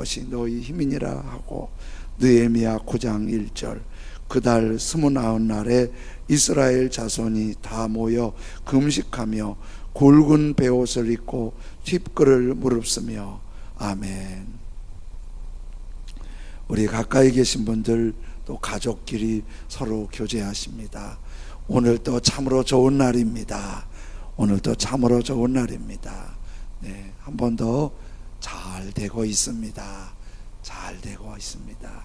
것이 너희 힘이니라 하고, 느헤미야 9장 1절. 그달 29날에 이스라엘 자손이 다 모여 금식하며 굵은 베옷을 입고 뒷걸을 무릅쓰며. 아멘. 우리 가까이 계신 분들, 또 가족끼리 서로 교제하십니다. 오늘도 참으로 좋은 날입니다. 오늘도 참으로 좋은 날입니다. 네, 한 번 더 잘 되고 있습니다. 잘 되고 있습니다.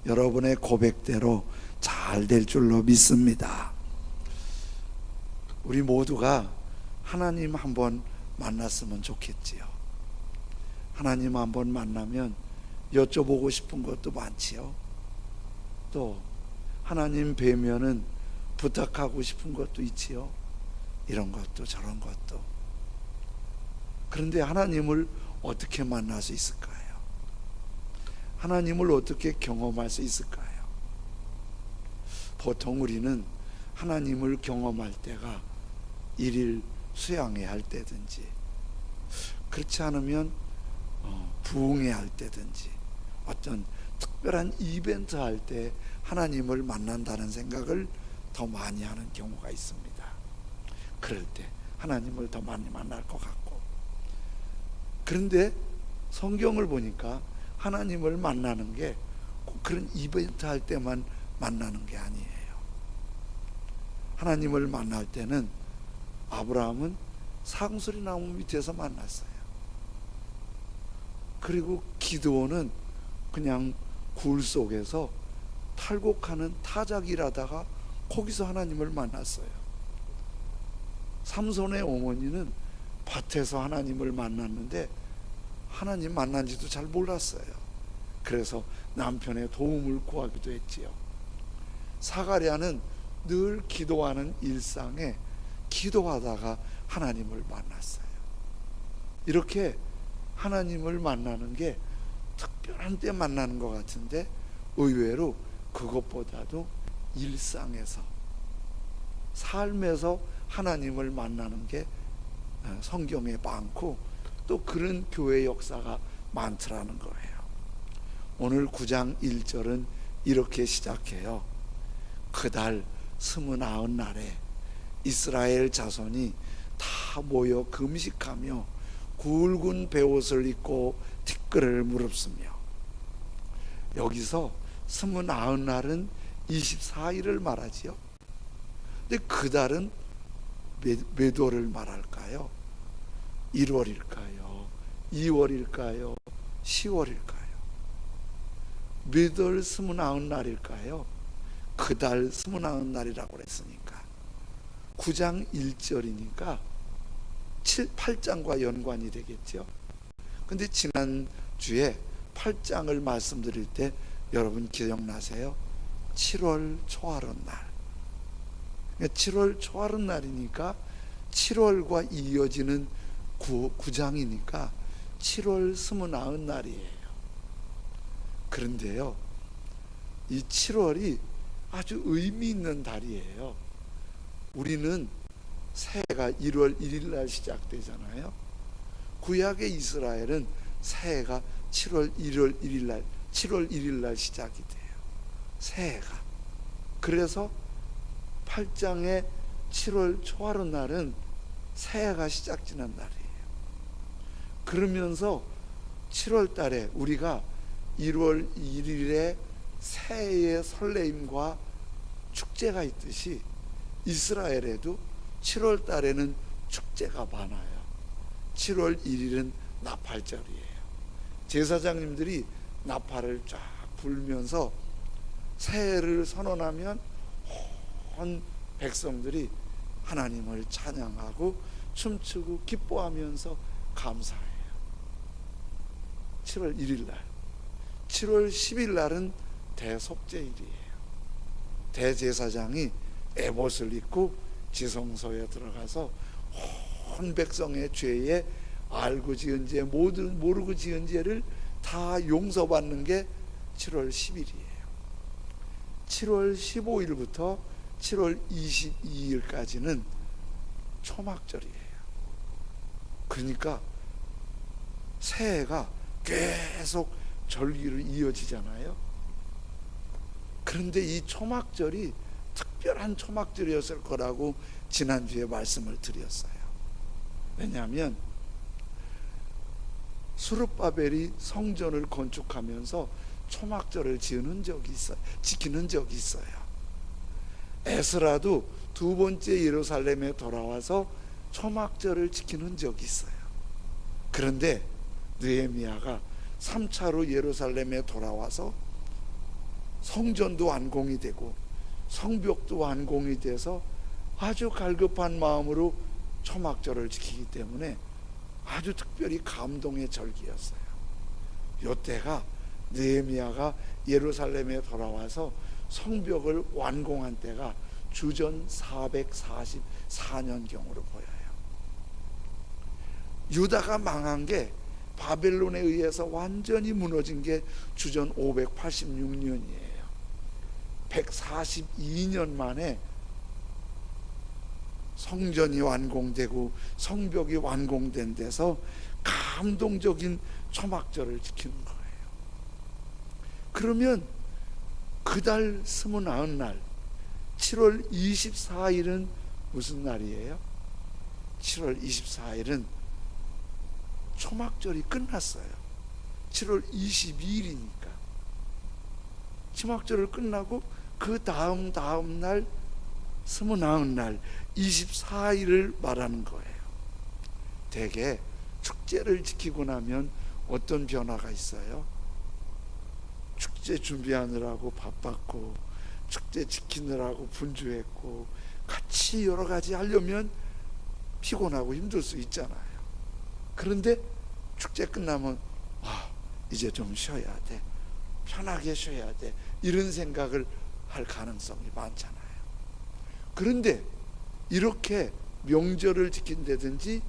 여러분의 고백대로 잘 될 줄로 믿습니다. 우리 모두가 하나님 한번 만났으면 좋겠지요. 하나님 한번 만나면 여쭤보고 싶은 것도 많지요. 또 하나님 뵈면은 부탁하고 싶은 것도 있지요. 이런 것도 저런 것도. 그런데 하나님을 어떻게 만날 수 있을까요? 하나님을 어떻게 경험할 수 있을까요? 보통 우리는 하나님을 경험할 때가 일일 수양회 할 때든지, 그렇지 않으면 부흥회 할 때든지, 어떤 특별한 이벤트 할 때 하나님을 만난다는 생각을 더 많이 하는 경우가 있습니다. 그럴 때 하나님을 더 많이 만날 것 같고. 그런데 성경을 보니까 하나님을 만나는 게 꼭 그런 이벤트 할 때만 만나는 게 아니에요. 하나님을 만날 때는 아브라함은 상수리 나무 밑에서 만났어요. 그리고 기드온은 그냥 굴 속에서 탈곡하는 타작일하다가 거기서 하나님을 만났어요. 삼손의 어머니는 밭에서 하나님을 만났는데 하나님 만난지도 잘 몰랐어요. 그래서 남편의 도움을 구하기도 했지요. 사가랴는 늘 기도하는 일상에 기도하다가 하나님을 만났어요. 이렇게 하나님을 만나는 게 특별한 때 만나는 것 같은데, 의외로 그것보다도 일상에서, 삶에서 하나님을 만나는 게 성경에 많고, 또 그런 교회 역사가 많더라는 거예요. 오늘 9장 1절은 이렇게 시작해요. 그달 29날에 이스라엘 자손이 다 모여 금식하며 굵은 베옷을 입고 뒷걸을 무릅쓰며. 여기서 29날은 24일을 말하지요. 근데 그달은 몇 월을 말할까요? 1월일까요? 2월일까요? 10월일까요? 몇 월 29날일까요? 그달 29날이라고 그랬으니까 9장 1절이니까 8장과 연관이 되겠죠. 근데 지난주에 8장을 말씀드릴 때 여러분 기억나세요? 7월 초하룻날. 7월 초하룻날이니까 7월과 이어지는 9장이니까 7월 29날이에요. 그런데요, 이 7월이 아주 의미 있는 달이에요. 우리는 새해가 1월 1일 날 시작되잖아요. 구약의 이스라엘은 새해가 7월 1일 날 시작이 돼요. 새해가. 그래서 8장의 7월 초하룻날은 새해가 시작지는 날이에요. 그러면서 7월 달에 우리가 1월 1일에 새해의 설레임과 축제가 있듯이 이스라엘에도 7월 달에는 축제가 많아요. 7월 1일은 나팔절이에요. 제사장님들이 나팔을 쫙 불면서 새해를 선언하면 온 백성들이 하나님을 찬양하고 춤추고 기뻐하면서 감사해요. 7월 1일 날. 7월 10일 날은 대속죄일이에요. 대제사장이 에봇을 입고 지성소에 들어가서 온 백성의 죄에 알고 지은 죄, 모르고 지은 죄를 다 용서받는 게 7월 10일이에요. 7월 15일부터 7월 22일까지는 초막절이에요. 그러니까 새해가 계속 절기로 이어지잖아요. 그런데 이 초막절이 특별한 초막절이었을 거라고 지난주에 말씀을 드렸어요. 왜냐하면 스룹바벨이 성전을 건축하면서 초막절을 지키는 적이 있어요. 에스라도 두 번째 예루살렘에 돌아와서 초막절을 지키는 적이 있어요. 그런데 느헤미야가 3차로 예루살렘에 돌아와서 성전도 완공이 되고 성벽도 완공이 돼서 아주 갈급한 마음으로 초막절을 지키기 때문에 아주 특별히 감동의 절기였어요. 이때가 느헤미야가 예루살렘에 돌아와서 성벽을 완공한 때가 주전 444년경으로 보여요. 유다가 망한 게 바벨론에 의해서 완전히 무너진 게 주전 586년이에요. 142년 만에 성전이 완공되고 성벽이 완공된 데서 감동적인 초막절을 지키는 거예요. 그러면 그달 29날 7월 24일은 무슨 날이에요? 7월 24일은 초막절이 끝났어요. 7월 22일이니까 초막절을 끝나고 그 다음 날 29날 24일을 말하는 거예요. 대개 축제를 지키고 나면 어떤 변화가 있어요? 축제 준비하느라고 바빴고 축제 지키느라고 분주했고 같이 여러 가지 하려면 피곤하고 힘들 수 있잖아요. 그런데 축제 끝나면 이제 좀 쉬어야 돼, 편하게 쉬어야 돼, 이런 생각을 할 가능성이 많잖아요. 그런데 이렇게 명절을 지킨다든지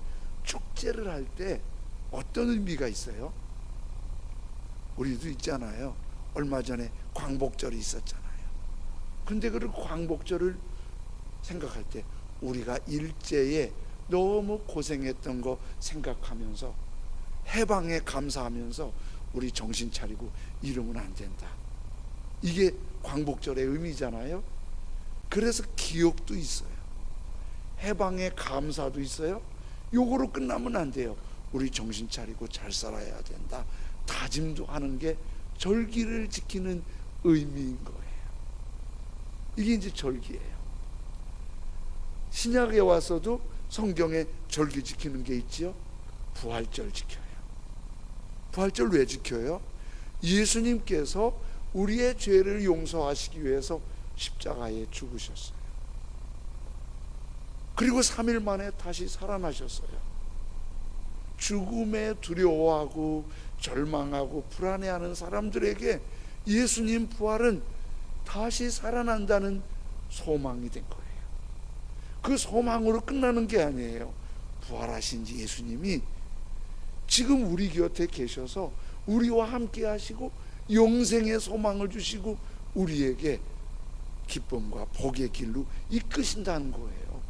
축제를 할 때 어떤 의미가 있어요? 우리도 있잖아요. 얼마 전에 광복절이 있었잖아요. 근데 그 광복절을 생각할 때 우리가 일제에 너무 고생했던 거 생각하면서 해방에 감사하면서 우리 정신 차리고 이러면 안 된다. 이게 광복절의 의미잖아요. 그래서 기억도 있어요. 해방에 감사도 있어요. 요거로 끝나면 안 돼요. 우리 정신 차리고 잘 살아야 된다. 다짐도 하는 게 절기를 지키는 의미인 거예요. 이게 이제 절기예요. 신약에 와서도 성경에 절기 지키는 게 있지요. 부활절 지켜요. 부활절 왜 지켜요? 예수님께서 우리의 죄를 용서하시기 위해서 십자가에 죽으셨어요. 그리고 3일 만에 다시 살아나셨어요. 죽음에 두려워하고 절망하고 불안해하는 사람들에게 예수님 부활은 다시 살아난다는 소망이 된 거예요. 그 소망으로 끝나는 게 아니에요. 부활하신 예수님이 지금 우리 곁에 계셔서 우리와 함께 하시고 영생의 소망을 주시고 우리에게 기쁨과 복의 길로 이끄신다는 거예요.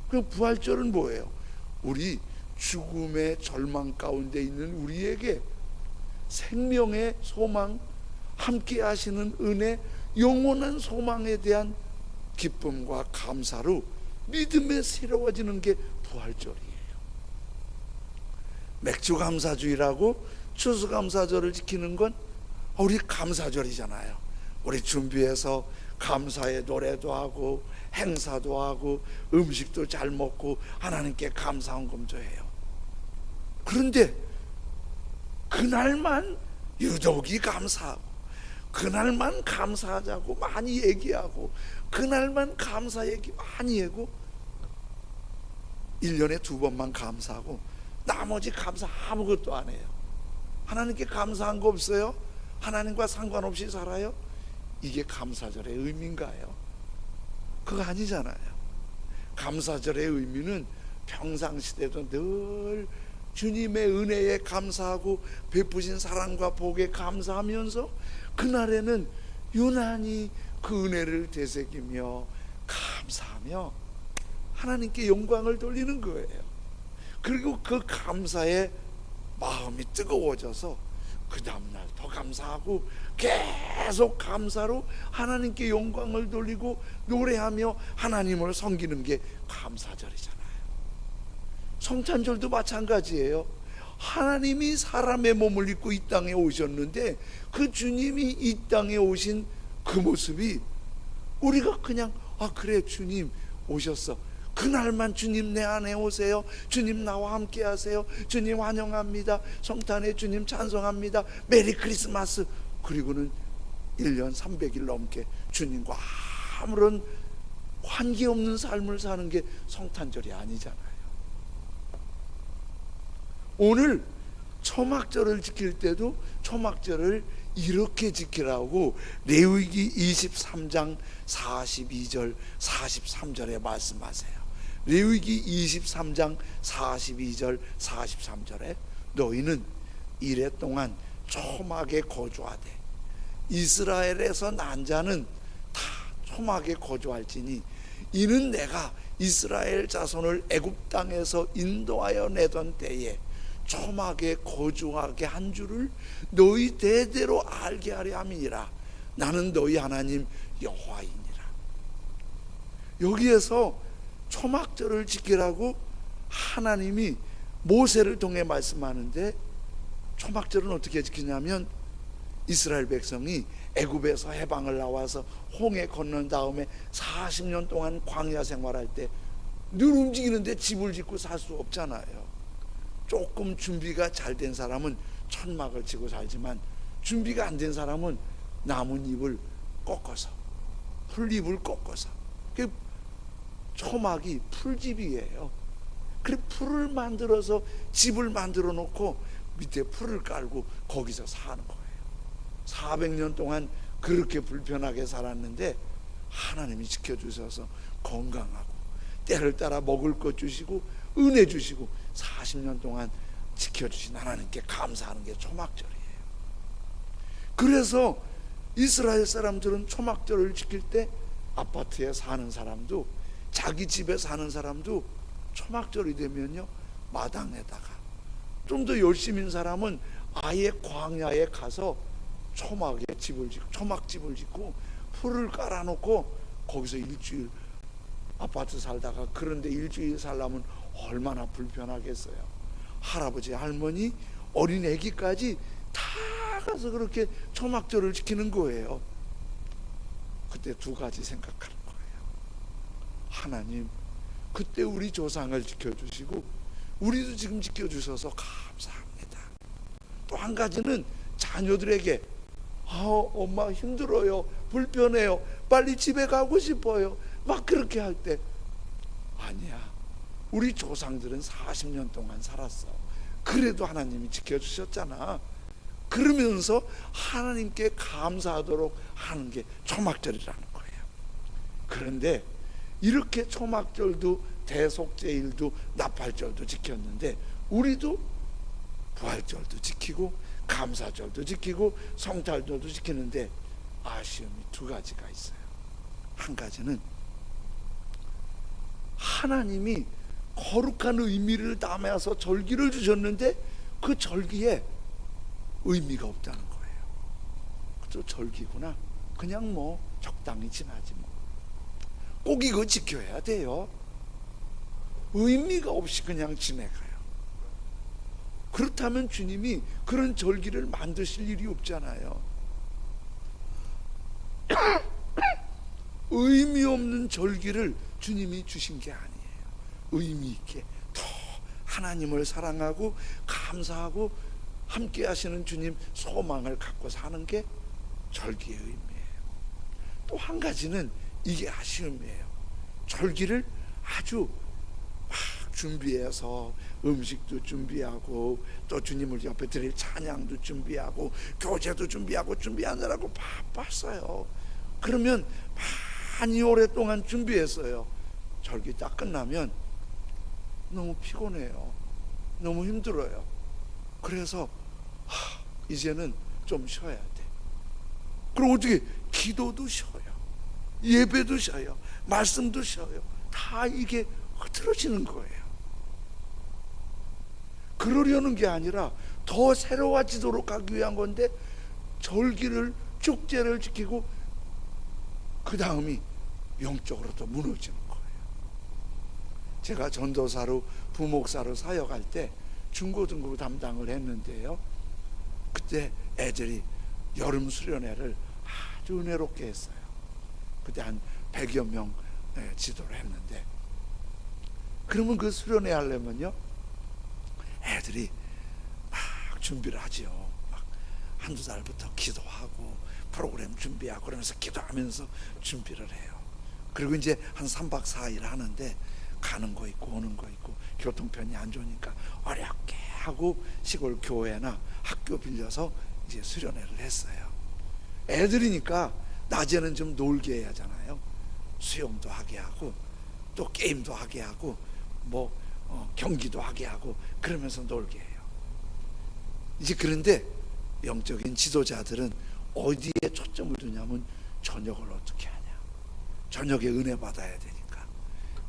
그럼 부활절은 뭐예요? 우리 죽음의 절망 가운데 있는 우리에게 생명의 소망, 함께 하시는 은혜, 영원한 소망에 대한 기쁨과 감사로 믿음에 새로워지는 게 부활절이에요. 맥주 감사주의라고 추수감사절을 지키는 건 우리 감사절이잖아요. 우리 준비해서 감사의 노래도 하고 행사도 하고 음식도 잘 먹고 하나님께 감사한 검조해요. 그런데 그날만 유독이 감사하고 그날만 감사하자고 많이 얘기하고 그날만 감사 얘기 많이 하고 1년에 2번만 감사하고 나머지 감사 아무것도 안 해요. 하나님께 감사한 거 없어요? 하나님과 상관없이 살아요? 이게 감사절의 의미인가요? 그거 아니잖아요. 감사절의 의미는 평상시대도 늘 주님의 은혜에 감사하고 베푸신 사랑과 복에 감사하면서 그날에는 유난히 그 은혜를 되새기며 감사하며 하나님께 영광을 돌리는 거예요. 그리고 그 감사에 마음이 뜨거워져서 그 다음날 더 감사하고 계속 감사로 하나님께 영광을 돌리고 노래하며 하나님을 섬기는 게 감사절이잖아요. 성탄절도 마찬가지예요. 하나님이 사람의 몸을 입고 이 땅에 오셨는데 그 주님이 이 땅에 오신 그 모습이 우리가 그냥 그래 주님 오셨어, 그날만 주님 내 안에 오세요, 주님 나와 함께 하세요, 주님 환영합니다, 성탄에 주님 찬송합니다, 메리 크리스마스, 그리고는 1년 300일 넘게 주님과 아무런 관계없는 삶을 사는 게 성탄절이 아니잖아요. 오늘 초막절을 지킬 때도 초막절을 이렇게 지키라고 레위기 23장 42절 43절에 말씀하세요. 레위기 23장 42절 43절에 너희는 이래 동안 초막에 거주하되 이스라엘에서 난 자는 다 초막에 거주할지니 이는 내가 이스라엘 자손을 애굽 땅에서 인도하여 내던 때에 초막에 거주하게 한 줄을 너희 대대로 알게 하려 함이니라. 나는 너희 하나님 여호와이니라. 여기에서 초막절을 지키라고 하나님이 모세를 통해 말씀하는데, 초막절은 어떻게 지키냐면 이스라엘 백성이 애굽에서 해방을 나와서 홍해 건넌 다음에 40년 동안 광야 생활할 때 늘 움직이는데 집을 짓고 살 수 없잖아요. 조금 준비가 잘 된 사람은 천막을 치고 살지만 준비가 안 된 사람은 나뭇잎을 꺾어서, 풀잎을 꺾어서, 초막이 풀집이에요. 그래 풀을 만들어서 집을 만들어 놓고 밑에 풀을 깔고 거기서 사는 거예요. 400년 동안 그렇게 불편하게 살았는데 하나님이 지켜주셔서 건강하고 때를 따라 먹을 것 주시고 은혜 주시고 40년 동안 지켜주신 하나님께 감사하는 게 초막절이에요. 그래서 이스라엘 사람들은 초막절을 지킬 때 아파트에 사는 사람도 자기 집에 사는 사람도 초막절이 되면요 마당에다가, 좀 더 열심인 사람은 아예 광야에 가서 초막집을 짓고 풀을 깔아놓고 거기서 일주일, 아파트 살다가 그런데 일주일 살려면 얼마나 불편하겠어요. 할아버지 할머니 어린 애기까지 다 가서 그렇게 초막절을 지키는 거예요. 그때 두 가지 생각하는 거예요. 하나님 그때 우리 조상을 지켜주시고 우리도 지금 지켜주셔서 감사합니다. 또 한 가지는 자녀들에게 엄마 힘들어요, 불편해요, 빨리 집에 가고 싶어요, 막 그렇게 할 때 아니야, 우리 조상들은 40년 동안 살았어, 그래도 하나님이 지켜주셨잖아, 그러면서 하나님께 감사하도록 하는 게 초막절이라는 거예요. 그런데 이렇게 초막절도 대속제일도 나팔절도 지켰는데 우리도 부활절도 지키고 감사절도 지키고 성탄절도 지키는데 아쉬움이 두 가지가 있어요. 한 가지는 하나님이 거룩한 의미를 담아서 절기를 주셨는데 그 절기에 의미가 없다는 거예요. 또 절기구나, 그냥 뭐 적당히 지나지 뭐. 꼭 이거 지켜야 돼요. 의미가 없이 그냥 지내가요. 그렇다면 주님이 그런 절기를 만드실 일이 없잖아요. 의미 없는 절기를 주님이 주신 게 아니에요. 의미 있게 더 하나님을 사랑하고 감사하고 함께 하시는 주님 소망을 갖고 사는 게 절기의 의미예요. 또 한 가지는 이게 아쉬움이에요. 절기를 아주 막 준비해서 음식도 준비하고 또 주님을 옆에 드릴 찬양도 준비하고 교제도 준비하느라고 바빴어요. 그러면 많이 오랫동안 준비했어요. 절기 딱 끝나면 너무 피곤해요. 너무 힘들어요. 그래서 이제는 좀 쉬어야 돼. 그럼 어떻게? 기도도 쉬어요, 예배도 쉬어요, 말씀도 쉬어요. 다 이게 흐트러지는 거예요. 그러려는 게 아니라 더 새로워지도록 하기 위한 건데 절기를 축제를 지키고 그 다음이 영적으로 더 무너지는 거예요. 제가 전도사로 부목사로 사역할 때 중고등부 담당을 했는데요, 그때 애들이 여름 수련회를 아주 은혜롭게 했어요. 그때 한 100여 명 지도를 했는데, 그러면 그 수련회 하려면요 애들이 막 준비를 하지요. 막 한두 달부터 기도하고 프로그램 준비하고 그러면서 기도하면서 준비를 해요. 그리고 이제 한 3박 4일 하는데 가는 거 있고 오는 거 있고 교통편이 안 좋으니까 어렵게 하고 시골 교회나 학교 빌려서 이제 수련회를 했어요. 애들이니까 낮에는 좀 놀게 해야 하잖아요. 수영도 하게 하고 또 게임도 하게 하고 뭐 경기도 하게 하고 그러면서 놀게 해요. 이제 그런데 영적인 지도자들은 어디에 초점을 두냐면 저녁을 어떻게 하냐, 저녁에 은혜 받아야 되니까.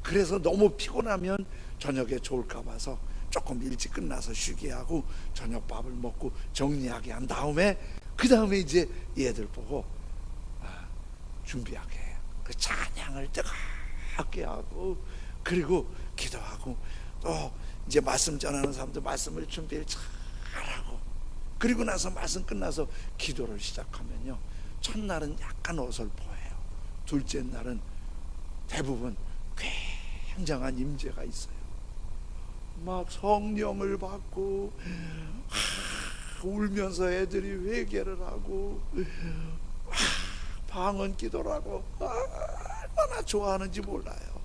그래서 너무 피곤하면 저녁에 좋을까 봐서 조금 일찍 끝나서 쉬게 하고 저녁밥을 먹고 정리하게 한 다음에 그 다음에 이제 얘들 보고 준비하게 해요. 그 찬양을 뜨겁게 하고 그리고 기도하고 또 이제 말씀 전하는 사람들 말씀을 준비를 잘하고 그리고 나서 말씀 끝나서 기도를 시작하면요, 첫날은 약간 어설퍼해요. 둘째 날은 대부분 굉장한 임재가 있어요. 막 성령을 받고 울면서 애들이 회개를 하고 방언 기도를 하고 얼마나 좋아하는지 몰라요.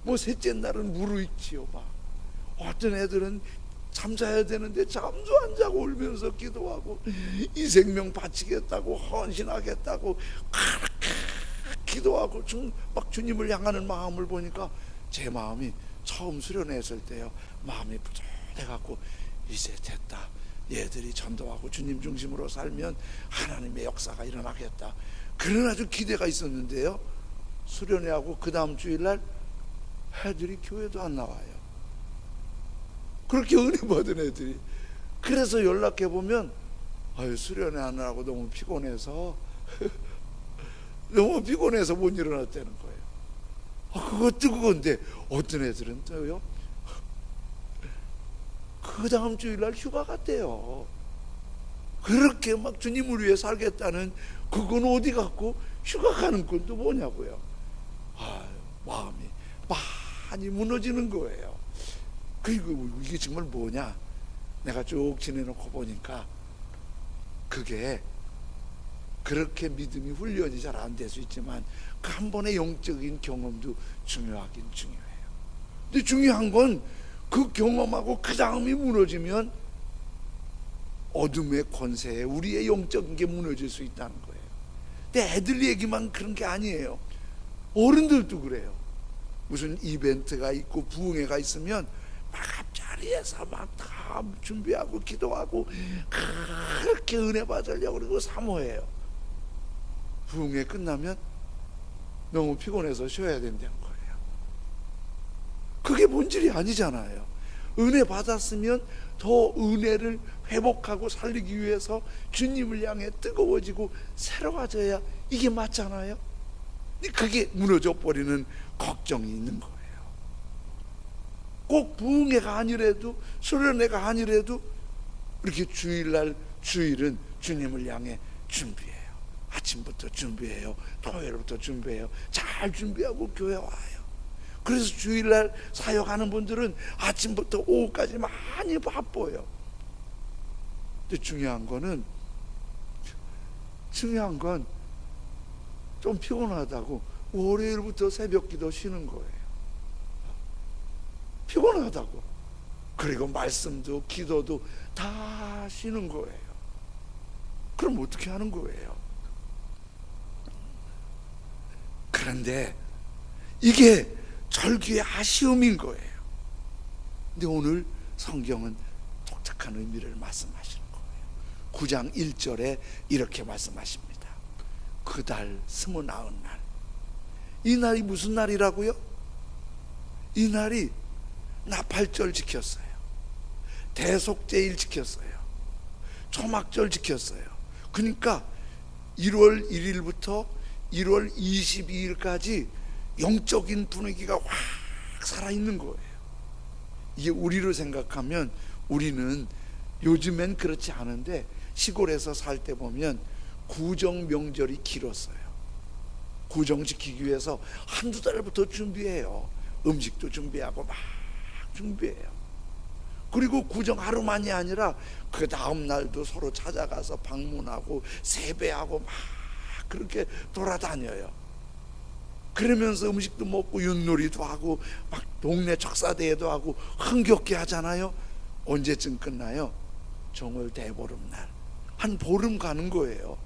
뭐 셋째 날은 무르익지요. 막 어떤 애들은 잠자야 되는데 잠도 안 자고 울면서 기도하고 이 생명 바치겠다고 헌신하겠다고 기도하고 막 주님을 향하는 마음을 보니까 제 마음이 처음 수련했을 때요, 마음이 부족해갖고 이제 됐다, 얘들이 전도하고 주님 중심으로 살면 하나님의 역사가 일어나겠다, 그런 아주 기대가 있었는데요, 수련회하고 그 다음 주일날 애들이 교회도 안 나와요. 그렇게 은혜 받은 애들이. 그래서 연락해보면 수련회 하느라고 너무 피곤해서 너무 피곤해서 못 일어났다는 거예요. 그거 뜨거운데 어떤 애들은 또요, 그 다음 주일날 휴가 갔대요. 그렇게 막 주님을 위해 살겠다는 그건 어디 갔고 휴가 가는 건 또 뭐냐고요. 마음이 많이 무너지는 거예요. 그리고 이게 정말 뭐냐, 내가 쭉 지내놓고 보니까 그게 그렇게 믿음이 훈련이 잘 안 될 수 있지만 그 한 번의 영적인 경험도 중요하긴 중요해요. 근데 중요한 건 그 경험하고 그 다음이 무너지면 어둠의 권세에 우리의 영적인 게 무너질 수 있다는 거예요. 근데 애들 얘기만 그런 게 아니에요. 어른들도 그래요. 무슨 이벤트가 있고 부흥회가 있으면 막 앞자리에서 막 다 준비하고 기도하고 그렇게 은혜 받으려고 그러고 사모해요. 부흥회 끝나면 너무 피곤해서 쉬어야 된다는 거예요. 그게 본질이 아니잖아요. 은혜 받았으면 더 은혜를 회복하고 살리기 위해서 주님을 향해 뜨거워지고 새로워져야 이게 맞잖아요. 그게 무너져 버리는 걱정이 있는 거예요. 꼭 부흥회가 아니라도 수련회가 아니라도 이렇게 주일날 주일은 주님을 향해 준비해요. 아침부터 준비해요. 토요일부터 준비해요. 잘 준비하고 교회 와요. 그래서 주일날 사역하는 분들은 아침부터 오후까지 많이 바빠요. 근데 중요한 건 좀 피곤하다고 월요일부터 새벽기도 쉬는 거예요. 피곤하다고. 그리고 말씀도 기도도 다 쉬는 거예요. 그럼 어떻게 하는 거예요? 그런데 이게 절기의 아쉬움인 거예요. 근데 오늘 성경은 독특한 의미를 말씀하시는 거예요. 9장 1절에 이렇게 말씀하십니다. 그달 29날. 이 날이 무슨 날이라고요? 이 날이 나팔절 지켰어요. 대속제일 지켰어요. 초막절 지켰어요. 그러니까 1월 1일부터 1월 22일까지 영적인 분위기가 확 살아있는 거예요. 이게 우리로 생각하면, 우리는 요즘엔 그렇지 않은데 시골에서 살 때 보면 구정 명절이 길었어요. 구정 지키기 위해서 한두 달부터 준비해요. 음식도 준비하고 막 준비해요. 그리고 구정 하루만이 아니라 그 다음 날도 서로 찾아가서 방문하고 세배하고 막 그렇게 돌아다녀요. 그러면서 음식도 먹고 윷놀이도 하고 막 동네 척사대회도 하고 흥겹게 하잖아요. 언제쯤 끝나요? 정월 대보름날 한 보름 가는 거예요.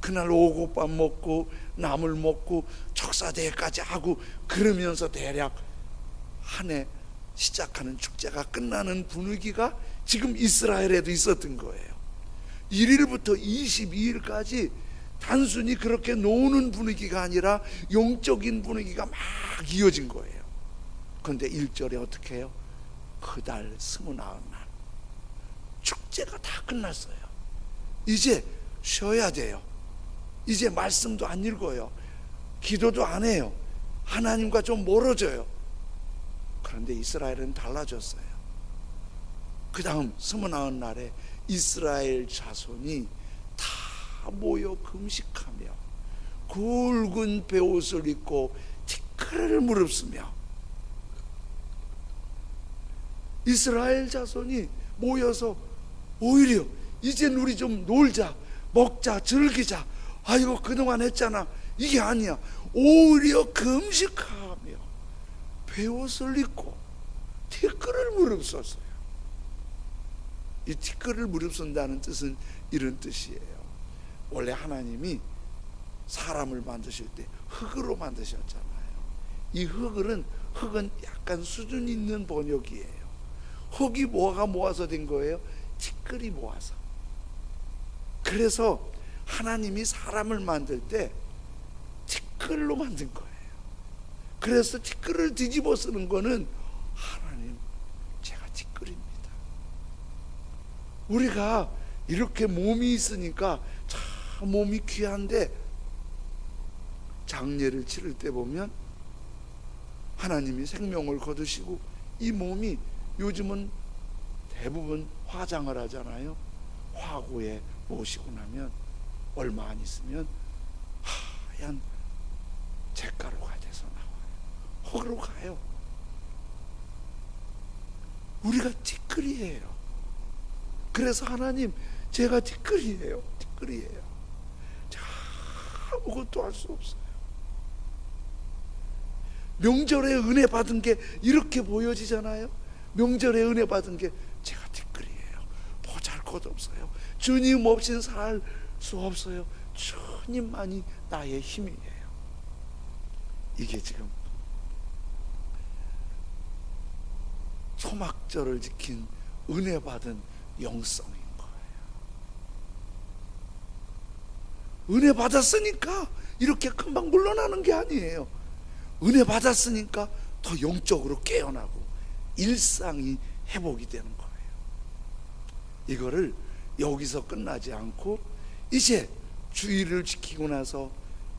그날 오곡밥 먹고 나물 먹고 척사대회까지 하고 그러면서 대략 한 해 시작하는 축제가 끝나는 분위기가 지금 이스라엘에도 있었던 거예요. 1일부터 22일까지 단순히 그렇게 노는 분위기가 아니라 영적인 분위기가 막 이어진 거예요. 그런데 1절에 어떻게 해요? 그달 29날 축제가 다 끝났어요. 이제 쉬어야 돼요. 이제 말씀도 안 읽어요. 기도도 안 해요. 하나님과 좀 멀어져요. 그런데 이스라엘은 달라졌어요. 그 다음 29날에 이스라엘 자손이 다 모여 금식하며 굵은 베옷을 입고 티끌을 무릅쓰며, 이스라엘 자손이 모여서 오히려 이젠 우리 좀 놀자, 먹자, 즐기자, 아이고 그동안 했잖아, 이게 아니야. 오히려 금식하며 베옷을 입고 티끌을 무릅썼어요. 이 티끌을 무릅쓴다는 뜻은 이런 뜻이에요. 원래 하나님이 사람을 만드실 때 흙으로 만드셨잖아요. 이 흙은 약간 수준 있는 번역이에요. 흙이 뭐가 모아서 된 거예요? 티끌이 모아서. 그래서 하나님이 사람을 만들 때 티끌로 만든 거예요. 그래서 티끌을 뒤집어 쓰는 거는, 하나님 제가 티끌입니다. 우리가 이렇게 몸이 있으니까 참 몸이 귀한데, 장례를 치를 때 보면 하나님이 생명을 거두시고 이 몸이, 요즘은 대부분 화장을 하잖아요. 화고에 모시고 나면 얼마 안 있으면 하얀 잿가루가 돼서 나와요. 흙으로 가요. 우리가 티끌이에요. 그래서 하나님 제가 티끌이에요. 제가 아무것도 할 수 없어요. 명절에 은혜 받은 게 이렇게 보여지잖아요. 명절에 은혜 받은 게 제가 티끌이에요. 보잘것 없어요. 주님 없이는 살 수 없어요. 주님만이 나의 힘이에요. 이게 지금 초막절을 지킨 은혜 받은 영성인 거예요. 은혜 받았으니까 이렇게 금방 물러나는 게 아니에요. 은혜 받았으니까 더 영적으로 깨어나고 일상이 회복이 되는 거예요. 이거를 여기서 끝나지 않고 이제 주일을 지키고 나서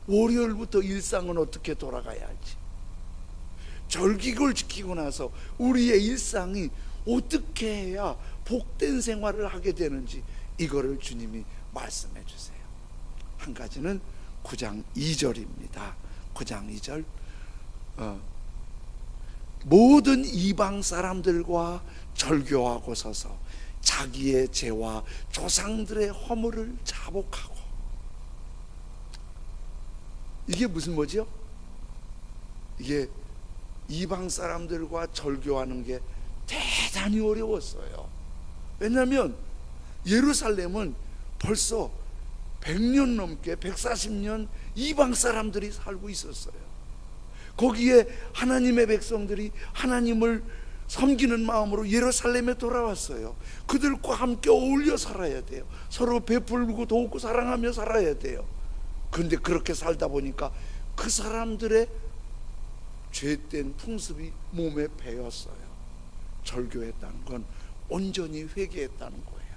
월요일부터 일상은 어떻게 돌아가야 할지, 절기를 지키고 나서 우리의 일상이 어떻게 해야 복된 생활을 하게 되는지, 이거를 주님이 말씀해 주세요. 한 가지는 9장 2절입니다. 9장 2절, 모든 이방 사람들과 절교하고 서서 자기의 죄와 조상들의 허물을 자복하고. 이게 무슨 뭐지요? 이게 이방 사람들과 절교하는 게 대단히 어려웠어요. 왜냐하면 예루살렘은 벌써 100년 넘게 140년 이방 사람들이 살고 있었어요. 거기에 하나님의 백성들이 하나님을 섬기는 마음으로 예루살렘에 돌아왔어요. 그들과 함께 어울려 살아야 돼요. 서로 베풀고 돕고 사랑하며 살아야 돼요. 그런데 그렇게 살다 보니까 그 사람들의 죄된 풍습이 몸에 배었어요. 절교했다는 건 온전히 회개했다는 거예요.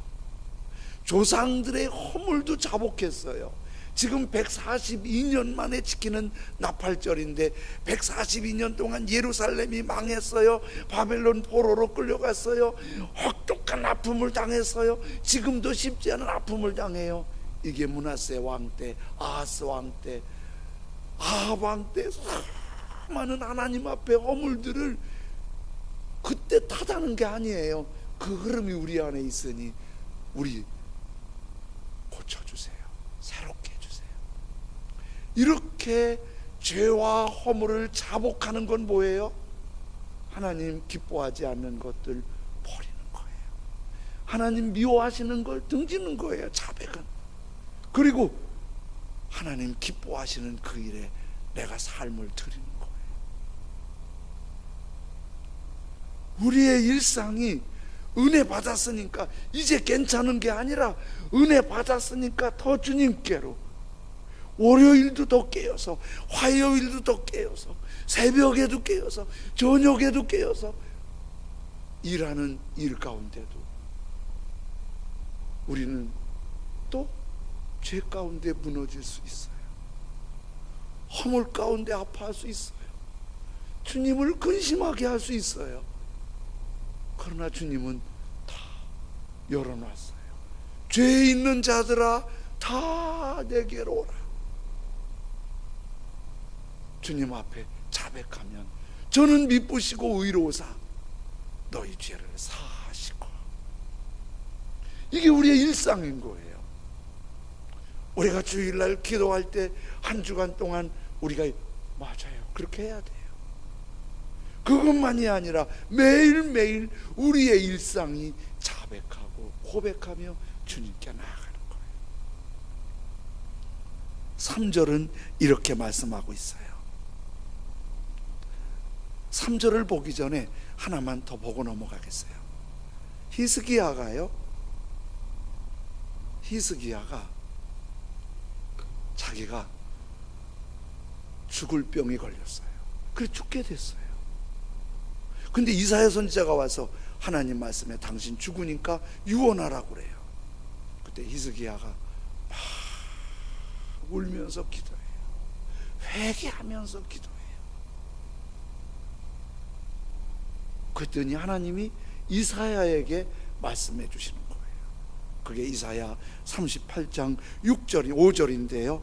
조상들의 허물도 자복했어요. 지금 142년 만에 지키는 나팔절인데 142년 동안 예루살렘이 망했어요. 바벨론 포로로 끌려갔어요. 혹독한 아픔을 당했어요. 지금도 쉽지 않은 아픔을 당해요. 이게 므낫세 왕 때, 아하스 왕 때, 아합 왕 때 수많은 하나님 앞에 허물들을 그때 탓하는 게 아니에요. 그 흐름이 우리 안에 있으니 우리 고쳐주세요. 새롭게 해주세요. 이렇게 죄와 허물을 자복하는 건 뭐예요? 하나님 기뻐하지 않는 것들 버리는 거예요. 하나님 미워하시는 걸 등지는 거예요. 자백은. 그리고 하나님 기뻐하시는 그 일에 내가 삶을 드리는 거예요. 우리의 일상이 은혜 받았으니까 이제 괜찮은 게 아니라 은혜 받았으니까 더 주님께로, 월요일도 더 깨어서, 화요일도 더 깨어서, 새벽에도 깨어서, 저녁에도 깨어서 일하는 일 가운데도 우리는 또 죄 가운데 무너질 수 있어요. 허물 가운데 아파할 수 있어요. 주님을 근심하게 할 수 있어요. 그러나 주님은 다 열어놨어요. 죄 있는 자들아 다 내게로 오라. 주님 앞에 자백하면 저는 미쁘시고 의로우사 너희 죄를 사하시고. 이게 우리의 일상인 거예요. 우리가 주일날 기도할 때 한 주간 동안 우리가 맞아요, 그렇게 해야 돼요. 그것만이 아니라 매일매일 우리의 일상이 자백하고 고백하며 주님께 나아가는 거예요. 3절은 이렇게 말씀하고 있어요. 3절을 보기 전에 하나만 더 보고 넘어가겠어요. 히스기야가 자기가 죽을 병이 걸렸어요. 그래 죽게 됐어요. 근데 이사야 선지자가 와서 하나님 말씀에 당신 죽으니까 유언하라고 그래요. 그때 히스기야가 막 울면서 기도해요. 회개하면서 기도해요. 그랬더니 하나님이 이사야에게 말씀해 주시는 거예요. 그게 이사야 38장 6절 5절인데요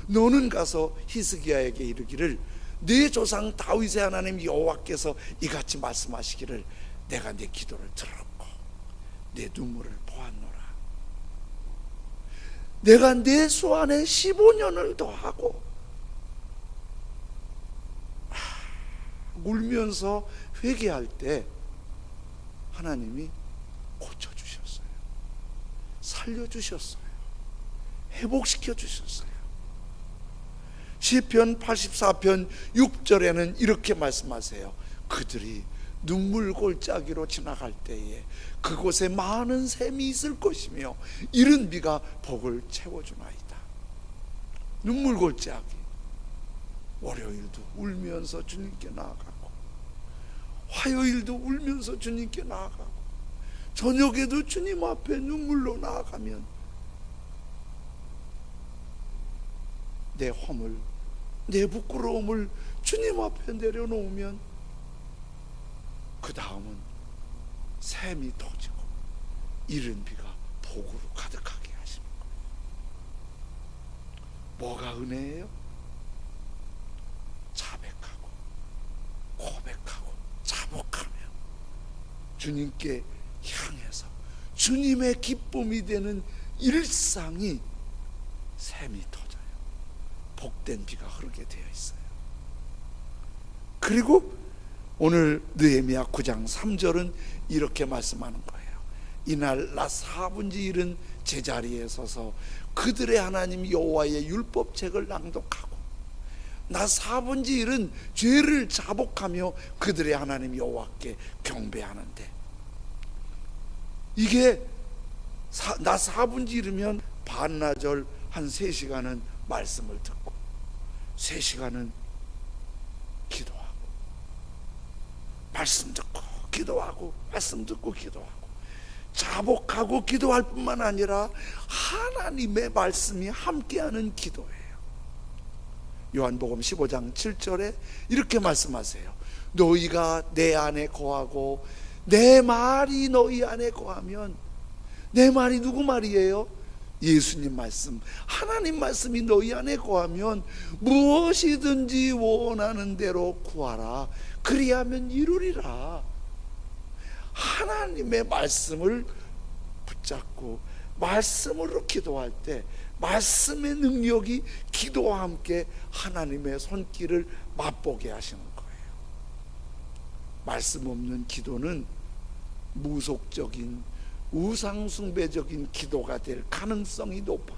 너는 가서 히스기야에게 이르기를 네 조상 다윗의 하나님 여호와께서 이같이 말씀하시기를 내가 네 기도를 들었고 내 눈물을 보았노라. 내가 내 수 안에 15년을 더하고. 울면서 회개할 때 하나님이 고쳐주셨어요. 살려주셨어요. 회복시켜주셨어요. 시편 84편 6절에는 이렇게 말씀하세요. 그들이 눈물 골짜기로 지나갈 때에 그곳에 많은 샘이 있을 것이며 이른 비가 복을 채워주나이다. 눈물 골짜기. 월요일도 울면서 주님께 나아가고, 화요일도 울면서 주님께 나아가고, 저녁에도 주님 앞에 눈물로 나아가면 내 허물, 내 부끄러움을 주님 앞에 내려놓으면 그 다음은 샘이 터지고 이른 비가 복으로 가득하게 하시는 거예요. 뭐가 은혜예요? 자백하고 고백하고 자복하며 주님께 향해서 주님의 기쁨이 되는 일상이 샘이 터져요. 복된 비가 흐르게 되어 있어요. 그리고 오늘 느헤미야 9장 3절은 이렇게 말씀하는 거예요. 이날 나 4분지 1은 제자리에 서서 그들의 하나님 여호와의 율법책을 낭독하고 나 4분지 1은 죄를 자복하며 그들의 하나님 여호와께 경배하는데, 이게 나 4분지 1이면 반나절 한 3시간은 말씀을 듣고 3시간은 기도하고, 말씀 듣고 기도하고, 말씀 듣고 기도하고, 자복하고 기도할 뿐만 아니라 하나님의 말씀이 함께하는 기도예요. 요한복음 15장 7절에 이렇게 말씀하세요. 너희가 내 안에 거하고 내 말이 너희 안에 거하면, 내 말이 누구 말이에요? 예수님 말씀, 하나님 말씀이 너희 안에 거하면 무엇이든지 원하는 대로 구하라. 그리하면 이루리라. 하나님의 말씀을 붙잡고 말씀으로 기도할 때 말씀의 능력이 기도와 함께 하나님의 손길을 맛보게 하시는 거예요. 말씀 없는 기도는 무속적인 우상숭배적인 기도가 될 가능성이 높아요.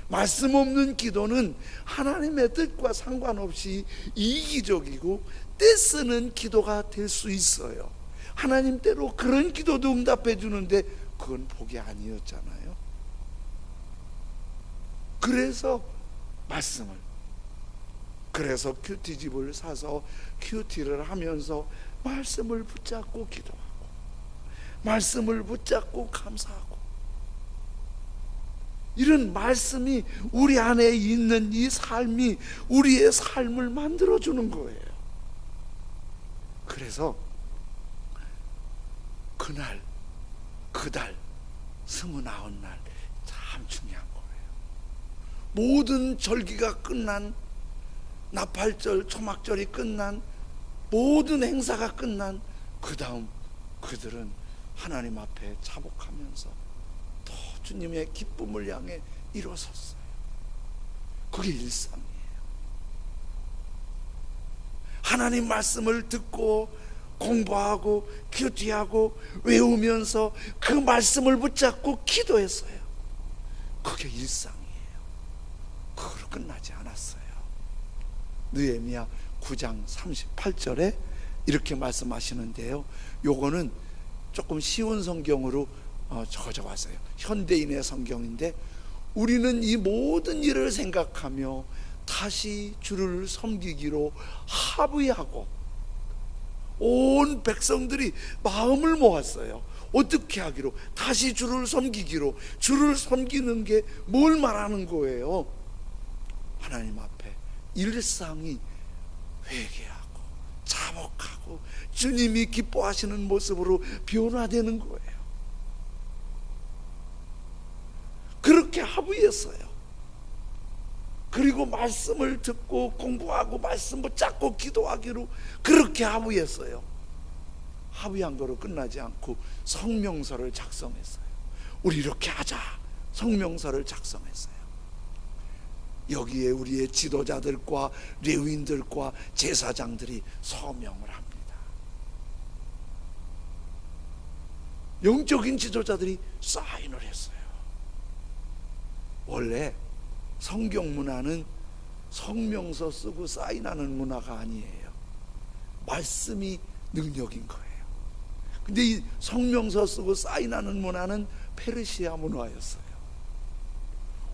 말씀 없는 기도는 하나님의 뜻과 상관없이 이기적이고 떼쓰는 기도가 될 수 있어요. 하나님 때로 그런 기도도 응답해 주는데 그건 복이 아니었잖아요. 그래서 말씀을, 그래서 큐티집을 사서 큐티를 하면서 말씀을 붙잡고 기도하고 말씀을 붙잡고 감사하고, 이런 말씀이 우리 안에 있는 이 삶이 우리의 삶을 만들어주는 거예요. 그래서 그날, 그달, 29날 참 중요한 거예요. 모든 절기가 끝난, 나팔절, 초막절이 끝난, 모든 행사가 끝난 그 다음 그들은 하나님 앞에 자복하면서 또 주님의 기쁨을 향해 일어섰어요. 그게 일상이에요. 하나님 말씀을 듣고 공부하고 큐티하고 외우면서 그 말씀을 붙잡고 기도했어요. 그게 일상이에요. 그걸로 끝나지 않았어요. 느헤미야 9장 38절에 이렇게 말씀하시는데요, 요거는 조금 쉬운 성경으로 적어왔어요. 현대인의 성경인데, 우리는 이 모든 일을 생각하며 다시 주를 섬기기로 합의하고, 온 백성들이 마음을 모았어요. 어떻게 하기로? 다시 주를 섬기기로. 주를 섬기는 게 뭘 말하는 거예요? 하나님 앞에 일상이 회개하고 자복하고 주님이 기뻐하시는 모습으로 변화되는 거예요. 그렇게 합의했어요. 그리고 말씀을 듣고 공부하고 말씀 붙잡고 기도하기로 그렇게 합의했어요. 합의한 거로 끝나지 않고 성명서를 작성했어요. 우리 이렇게 하자. 성명서를 작성했어요. 여기에 우리의 지도자들과 레위인들과 제사장들이 서명을 합니다. 영적인 지도자들이 사인을 했어요. 원래 성경 문화는 성명서 쓰고 사인하는 문화가 아니에요. 말씀이 능력인 거예요. 근데 이 성명서 쓰고 사인하는 문화는 페르시아 문화였어요.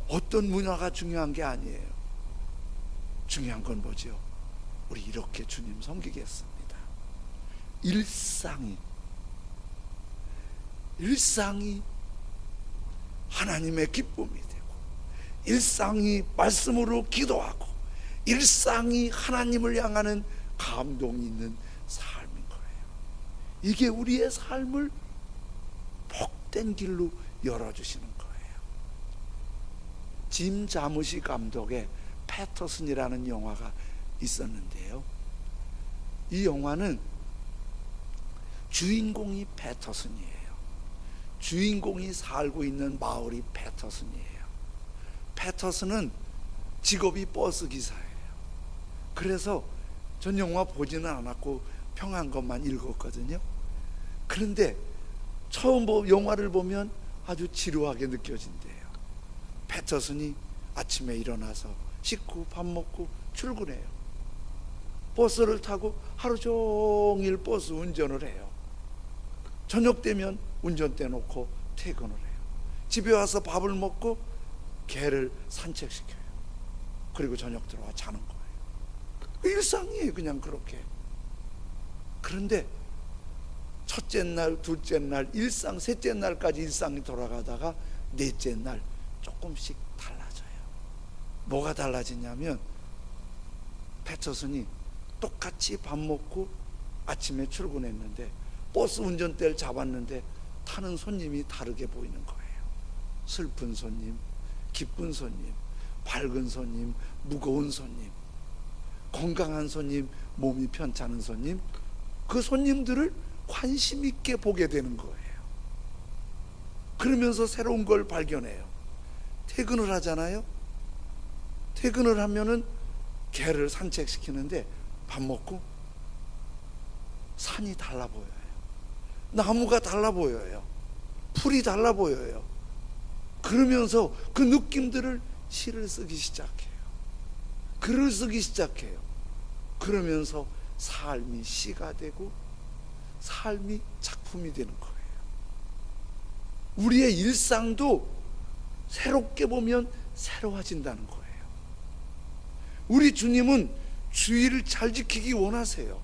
어떤 문화가 중요한 게 아니에요. 중요한 건 뭐죠? 우리 이렇게 주님 섬기겠습니다. 일상이 하나님의 기쁨이 되고, 일상이 말씀으로 기도하고, 일상이 하나님을 향하는 감동이 있는 삶인 거예요. 이게 우리의 삶을 복된 길로 열어주시는 거예요. 짐 자무시 감독의 패터슨이라는 영화가 있었는데요, 이 영화는 주인공이 패터슨이에요. 주인공이 살고 있는 마을이 패터슨이에요. 패터슨은 직업이 버스 기사예요. 그래서 전 영화 보지는 않았고 평한 것만 읽었거든요. 그런데 처음 영화를 보면 아주 지루하게 느껴진대요. 패터슨이 아침에 일어나서 씻고 밥 먹고 출근해요. 버스를 타고 하루 종일 버스 운전을 해요. 저녁 되면 운전대 놓고 퇴근을 해요. 집에 와서 밥을 먹고 개를 산책시켜요. 그리고 저녁 들어와 자는 거예요. 일상이에요, 그냥 그렇게. 그런데 첫째 날, 둘째 날, 일상, 셋째 날까지 일상이 돌아가다가 넷째 날 조금씩 달라져요. 뭐가 달라지냐면 배처선이 똑같이 밥 먹고 아침에 출근했는데 버스 운전대를 잡았는데 타는 손님이 다르게 보이는 거예요. 슬픈 손님, 기쁜 손님, 밝은 손님, 무거운 손님, 건강한 손님, 몸이 편찮은 손님, 그 손님들을 관심 있게 보게 되는 거예요. 그러면서 새로운 걸 발견해요. 퇴근을 하잖아요. 퇴근을 하면은 개를 산책시키는데 밥 먹고 산이 달라 보여요. 나무가 달라 보여요. 풀이 달라 보여요. 그러면서 그 느낌들을 시를 쓰기 시작해요. 글을 쓰기 시작해요. 그러면서 삶이 시가 되고 삶이 작품이 되는 거예요. 우리의 일상도 새롭게 보면 새로워진다는 거예요. 우리 주님은 주의를 잘 지키기 원하세요.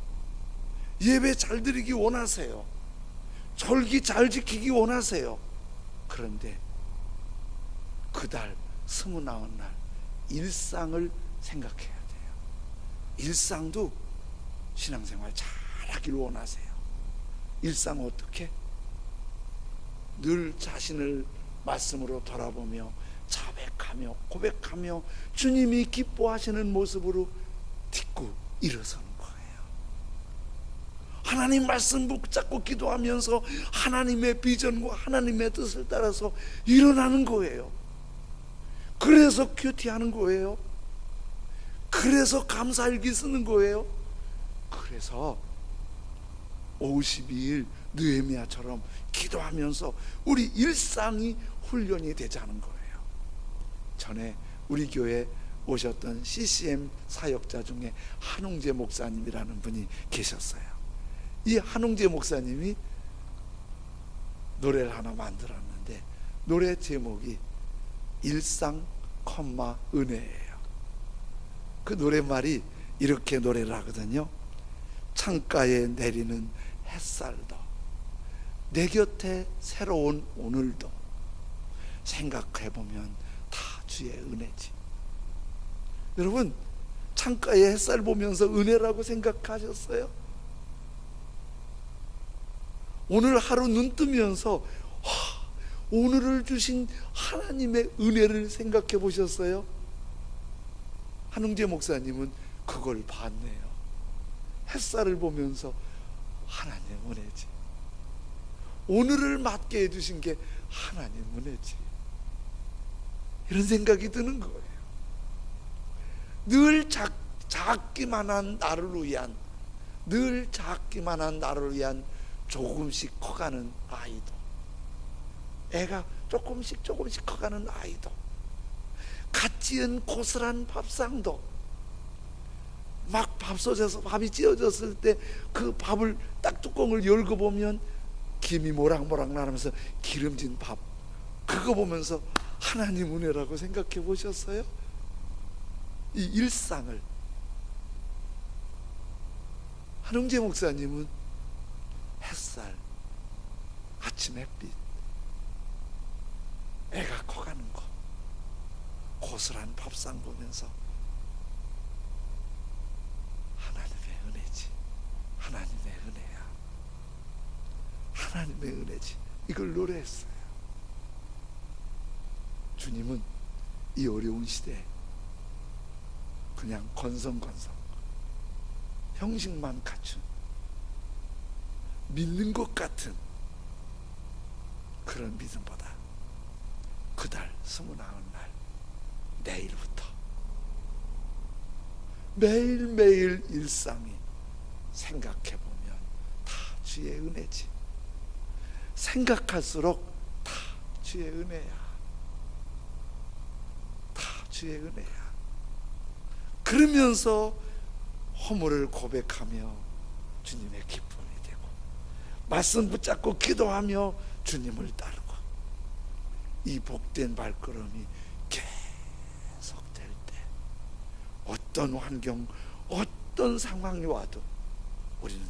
예배 잘 드리기 원하세요. 절기 잘 지키기 원하세요. 그런데 그달 29날 일상을 생각해야 돼요. 일상도 신앙생활 잘하기를 원하세요. 일상 어떻게? 늘 자신을 말씀으로 돌아보며 자백하며 고백하며 주님이 기뻐하시는 모습으로 딛고 일어서는 거예요. 하나님 말씀 붙잡고 기도하면서 하나님의 비전과 하나님의 뜻을 따라서 일어나는 거예요. 그래서 큐티하는 거예요. 그래서 감사일기 쓰는 거예요. 그래서 52일 느헤미야처럼 기도하면서 우리 일상이 훈련이 되자는 거예요. 전에 우리 교회 오셨던 CCM 사역자 중에 한웅재 목사님이라는 분이 계셨어요. 이 한웅재 목사님이 노래를 하나 만들었는데 노래 제목이 일상, 은혜예요. 그 노랫말이 이렇게 노래를 하거든요. 창가에 내리는 햇살도 내 곁에 새로운 오늘도 생각해보면 다 주의 은혜지. 여러분, 창가에 햇살 보면서 은혜라고 생각하셨어요? 오늘 하루 눈 뜨면서 오늘을 주신 하나님의 은혜를 생각해 보셨어요? 한웅재 목사님은 그걸 봤네요. 햇살을 보면서 하나님 은혜지. 오늘을 맞게 해주신 게 하나님 은혜지. 이런 생각이 드는 거예요. 늘 작기만 한 나를 위한, 늘 작기만 한 나를 위한 조금씩 커가는 아이도, 애가 조금씩 커가는 아이도, 갓 지은 고스란 밥상도, 막 밥솥에서 밥이 찌어졌을 때 그 밥을 딱 뚜껑을 열고 보면 김이 모락모락 나면서 기름진 밥, 그거 보면서 하나님 은혜라고 생각해 보셨어요? 이 일상을. 한웅재 목사님은 햇살, 아침 햇빛, 애가 커가는 거, 고스란 밥상 보면서 하나님의 은혜지, 하나님의 은혜야, 하나님의 은혜지, 이걸 노래했어요. 주님은 이 어려운 시대에 그냥 건성건성 형식만 갖춘 믿는 것 같은 그런 믿음보다 그달 29날 내일부터 매일매일 일상이 생각해보면 다 주의 은혜지. 생각할수록 다 주의 은혜야. 다 주의 은혜야. 그러면서 허물을 고백하며 주님의 기쁨이 되고, 말씀 붙잡고 기도하며 주님을 따르고, 이 복된 발걸음이 계속될 때 어떤 환경, 어떤 상황이 와도 우리는